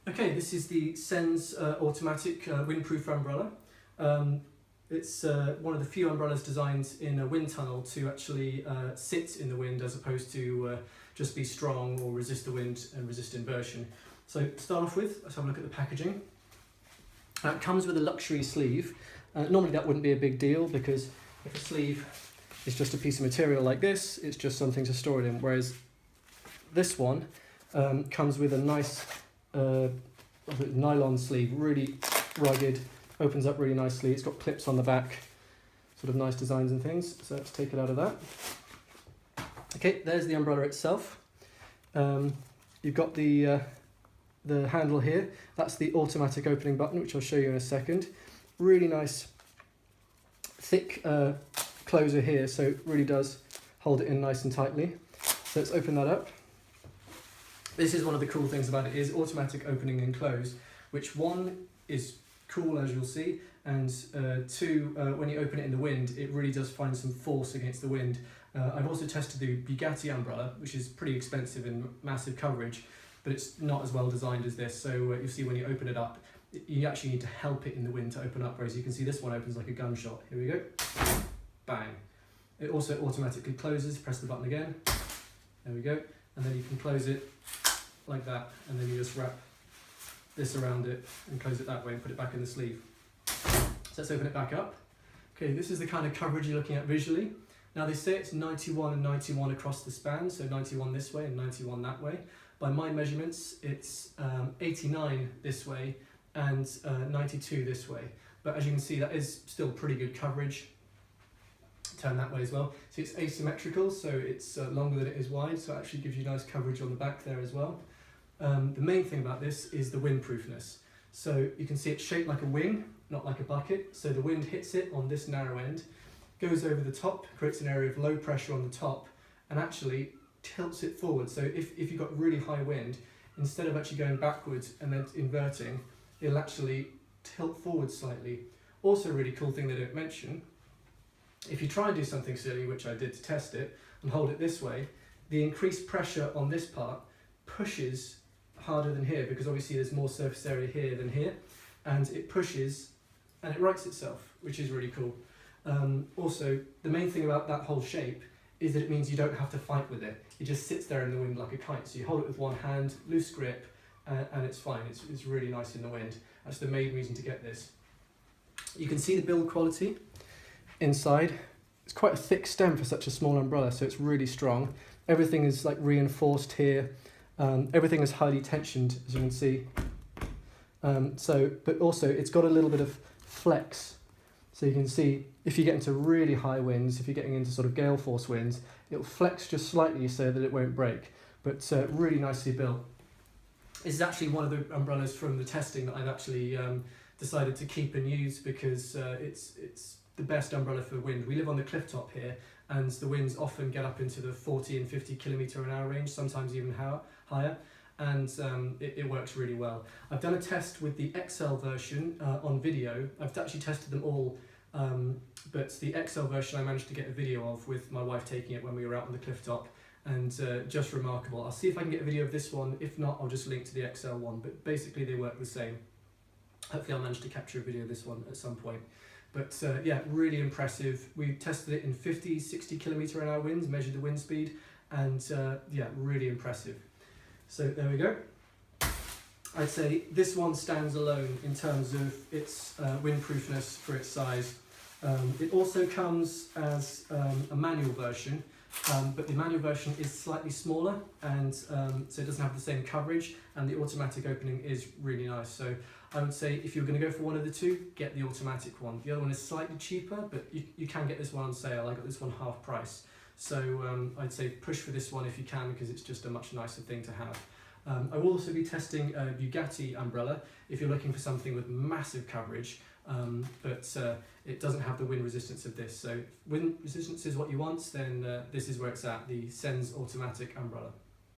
Okay, this is the Senz automatic windproof umbrella. It's one of the few umbrellas designed in a wind tunnel to actually sit in the wind as opposed to just be strong or resist the wind and resist inversion. So to start off with, let's have a look at the packaging. It comes with a luxury sleeve. Normally that wouldn't be a big deal because if a sleeve is just a piece of material like this, it's just something to store it in, whereas this one comes with a nice nylon sleeve, really rugged, opens up really nicely. It's got clips on the back, sort of nice designs and things. So let's take it out of that. Okay, there's the umbrella itself. You've got the handle here. That's the automatic opening button, which I'll show you in a second. Really nice, thick closer here, so it really does hold it in nice and tightly. So let's open that up. This is one of the cool things about it, is automatic opening and close, which one is cool, as you'll see, and two, when you open it in the wind, it really does find some force against the wind. I've also tested the Bugatti umbrella, which is pretty expensive and massive coverage, but it's not as well designed as this. So you'll see when you open it up, you actually need to help it in the wind to open up, whereas you can see this one opens like a gunshot. Here we go. Bang. It also automatically closes. Press the button again. There we go. And then you can close it like that, and then you just wrap this around it and close it that way and put it back in the sleeve. So let's open it back up. Okay, this is the kind of coverage you're looking at visually. Now they say it's 91 and 91 across the span, so 91 this way and 91 that way. By my measurements, it's 89 this way and 92 this way. But as you can see, that is still pretty good coverage. Turn that way as well. See, it's asymmetrical, so it's longer than it is wide, so it actually gives you nice coverage on the back there as well. The main thing about this is the windproofness. So you can see it's shaped like a wing, not like a bucket, so the wind hits it on this narrow end, goes over the top, creates an area of low pressure on the top, and actually tilts it forward. So if you've got really high wind, instead of actually going backwards and then inverting, it'll actually tilt forward slightly. Also a really cool thing they don't mention, if you try and do something silly, which I did to test it, and hold it this way, the increased pressure on this part pushes harder than here, because obviously there's more surface area here than here, and it pushes and it rights itself, which is really cool. Also, the main thing about that whole shape is that it means you don't have to fight with it. It just sits there in the wind like a kite. So you hold it with one hand, loose grip, and it's fine. It's really nice in the wind. That's the main reason to get this. You can see the build quality inside. It's quite a thick stem for such a small umbrella, so it's really strong. Everything is like reinforced here. Everything is highly tensioned, as you can see. But also it's got a little bit of flex. So you can see if you get into really high winds, if you're getting into sort of gale force winds, it'll flex just slightly so that it won't break. But really nicely built. This is actually one of the umbrellas from the testing that I've actually decided to keep and use, because it's the best umbrella for wind. We live on the cliff top here, and the winds often get up into the 40 and 50 km/h range, sometimes even higher, and it works really well. I've done a test with the XL version on video. I've actually tested them all, but the XL version I managed to get a video of with my wife taking it when we were out on the cliff top, and just remarkable. I'll see if I can get a video of this one. If not, I'll just link to the XL one, but basically they work the same. Hopefully I'll manage to capture a video of this one at some point. But yeah, really impressive. We tested it in 50, 60 km/h winds, measured the wind speed, and yeah, really impressive. So there we go. I'd say this one stands alone in terms of its windproofness for its size. It also comes as a manual version, but the manual version is slightly smaller, and so it doesn't have the same coverage, and the automatic opening is really nice. So I would say if you're going to go for one of the two, get the automatic one. The other one is slightly cheaper, but you can get this one on sale. I got this one half price. So I'd say push for this one if you can, because it's just a much nicer thing to have. I will also be testing a Bugatti umbrella if you're looking for something with massive coverage, but it doesn't have the wind resistance of this. So if wind resistance is what you want, then this is where it's at, the Senz automatic umbrella.